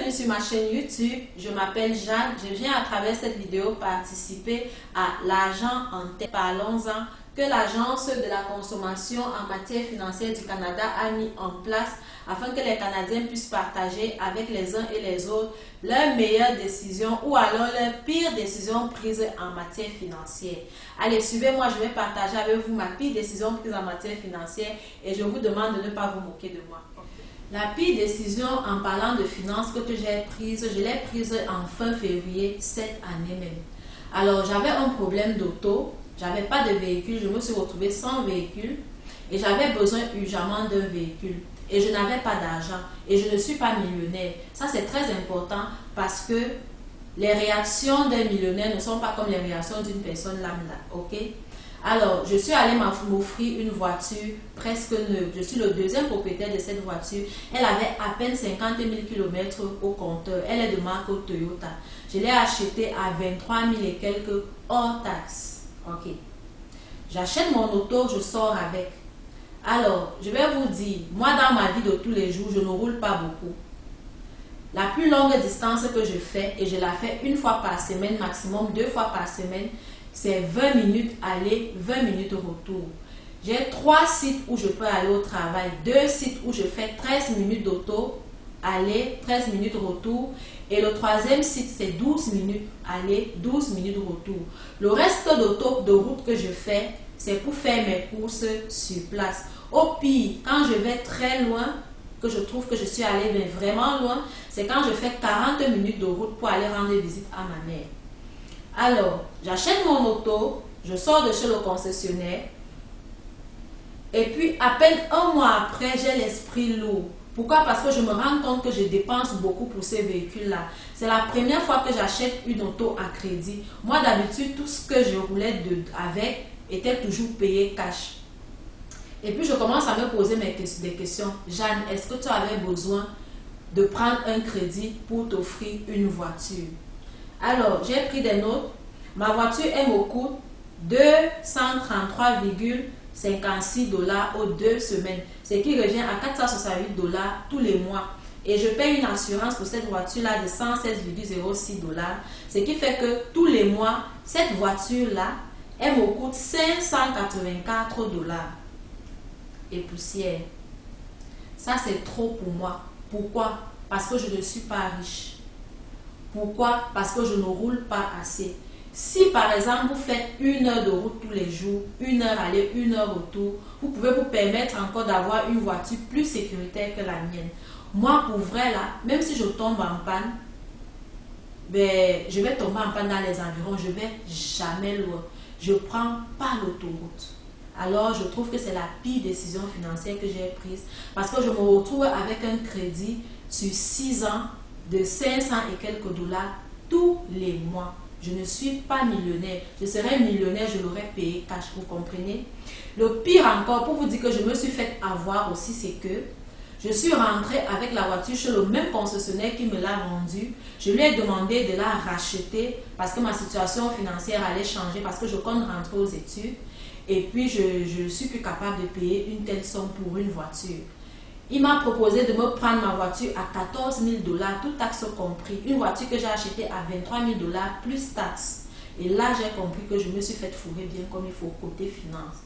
Bienvenue sur ma chaîne YouTube, je m'appelle Jeanne, je viens à travers cette vidéo participer à l'argent en tête. Parlons-en, que l'Agence de la consommation en matière financière du Canada a mis en place afin que les Canadiens puissent partager avec les uns et les autres leurs meilleures décisions ou alors leurs pires décisions prises en matière financière. Allez, suivez-moi, je vais partager avec vous ma pire décision prise en matière financière et je vous demande de ne pas vous moquer de moi. La pire décision en parlant de finances que j'ai prise, je l'ai prise en fin février cette année même. Alors, j'avais un problème d'auto, j'avais pas de véhicule, je me suis retrouvée sans véhicule et j'avais besoin urgemment d'un véhicule. Et je n'avais pas d'argent et je ne suis pas millionnaire. Ça, c'est très important parce que les réactions d'un millionnaire ne sont pas comme les réactions d'une personne lambda, ok? Alors, je suis allée m'offrir une voiture presque neuve. Je suis le deuxième propriétaire de cette voiture. Elle avait à peine 50 000 km au compteur. Elle est de marque Toyota. Je l'ai achetée à 23 000 et quelques hors taxes. Ok. J'achète mon auto, je sors avec. Alors, je vais vous dire, moi dans ma vie de tous les jours, je ne roule pas beaucoup. La plus longue distance que je fais, et je la fais une fois par semaine, maximum 2 fois par semaine, c'est 20 minutes aller, 20 minutes retour. J'ai 3 sites où je peux aller au travail, 2 sites où je fais 13 minutes d'auto, aller, 13 minutes retour. Et le 3e site, c'est 12 minutes aller, 12 minutes retour. Le reste de route que je fais, c'est pour faire mes courses sur place. Au pire, quand je vais très loin, que je trouve que je suis allée mais vraiment loin, c'est quand je fais 40 minutes de route pour aller rendre visite à ma mère. Alors, j'achète mon auto, je sors de chez le concessionnaire et puis à peine un mois après, j'ai l'esprit lourd. Pourquoi? Parce que je me rends compte que je dépense beaucoup pour ces véhicules-là. C'est la première fois que j'achète une auto à crédit. Moi, d'habitude, tout ce que je roulais avec était toujours payé cash. Et puis, je commence à me poser des questions. Jeanne, est-ce que tu avais besoin de prendre un crédit pour t'offrir une voiture? Alors, j'ai pris des notes. Ma voiture, elle me coûte 233,56 $ aux 2 semaines. Ce qui revient à 468 $ tous les mois. Et je paye une assurance pour cette voiture-là de 116,06 $. Ce qui fait que tous les mois, cette voiture-là, elle me coûte 584 $ et poussière. Ça, c'est trop pour moi. Pourquoi? Parce que je ne suis pas riche. Pourquoi? Parce que je ne roule pas assez. Si par exemple vous faites 1 heure de route tous les jours, 1 heure aller, 1 heure retour, vous pouvez vous permettre encore d'avoir une voiture plus sécuritaire que la mienne. Moi, pour vrai là, même si je tombe en panne, ben, je vais tomber en panne dans les environs, je vais jamais loin. Je ne prends pas l'autoroute. Alors, je trouve que c'est la pire décision financière que j'ai prise parce que je me retrouve avec un crédit sur 6 ans de 500 et quelques $ tous les mois. Je ne suis pas millionnaire. Je serais millionnaire, je l'aurais payé cash, vous comprenez? Le pire encore, pour vous dire que je me suis fait avoir aussi, c'est que je suis rentrée avec la voiture chez le même concessionnaire qui me l'a vendue. Je lui ai demandé de la racheter parce que ma situation financière allait changer, parce que je compte rentrer aux études. Et puis, je ne suis plus capable de payer une telle somme pour une voiture. Il m'a proposé de me prendre ma voiture à 14 000 $, toutes taxes compris. Une voiture que j'ai achetée à 23 000 $ plus taxes. Et là, j'ai compris que je me suis fait fourrer bien comme il faut côté finance.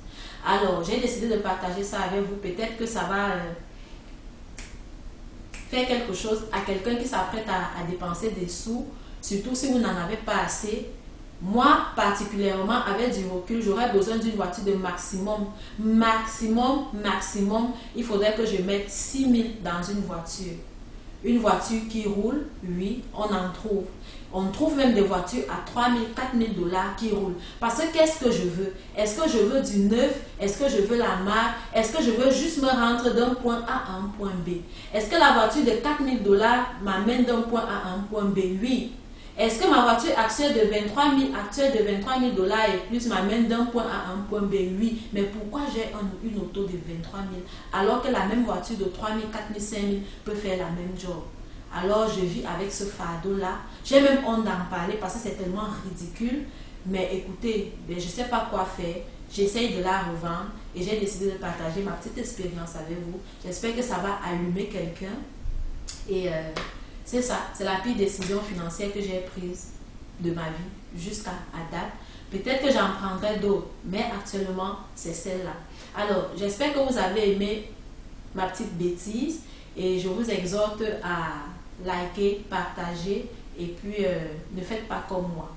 Alors, j'ai décidé de partager ça avec vous. Peut-être que ça va faire quelque chose à quelqu'un qui s'apprête à dépenser des sous, surtout si vous n'en avez pas assez. Moi, particulièrement, avec du recul, j'aurais besoin d'une voiture de maximum. Il faudrait que je mette 6 000 dans une voiture. Une voiture qui roule, oui, on en trouve. On trouve même des voitures à 3 000, 4 000 $ qui roulent. Parce que qu'est-ce que je veux? Est-ce que je veux du neuf? Est-ce que je veux la marque? Est-ce que je veux juste me rendre d'un point A à un point B? Est-ce que la voiture de 4 000 $ m'amène d'un point A à un point B? Oui. Est-ce que ma voiture actuelle de 23 000 $ et plus m'amène d'un point A à un point B? Oui. Mais pourquoi j'ai une auto de 23 000 alors que la même voiture de 3 000, 4 000, 5 000 peut faire la même job? Alors je vis avec ce fardeau-là. J'ai même honte d'en parler parce que c'est tellement ridicule. Mais écoutez, je ne sais pas quoi faire. J'essaye de la revendre et j'ai décidé de partager ma petite expérience avec vous. J'espère que ça va allumer quelqu'un. Et C'est ça, c'est la pire décision financière que j'ai prise de ma vie jusqu'à date. Peut-être que j'en prendrai d'autres, mais actuellement, c'est celle-là. Alors, j'espère que vous avez aimé ma petite bêtise et je vous exhorte à liker, partager et puis ne faites pas comme moi.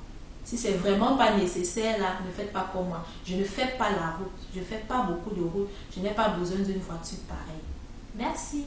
Si c'est vraiment pas nécessaire, là, ne faites pas comme moi. Je ne fais pas la route, je ne fais pas beaucoup de route, je n'ai pas besoin d'une voiture pareille. Merci.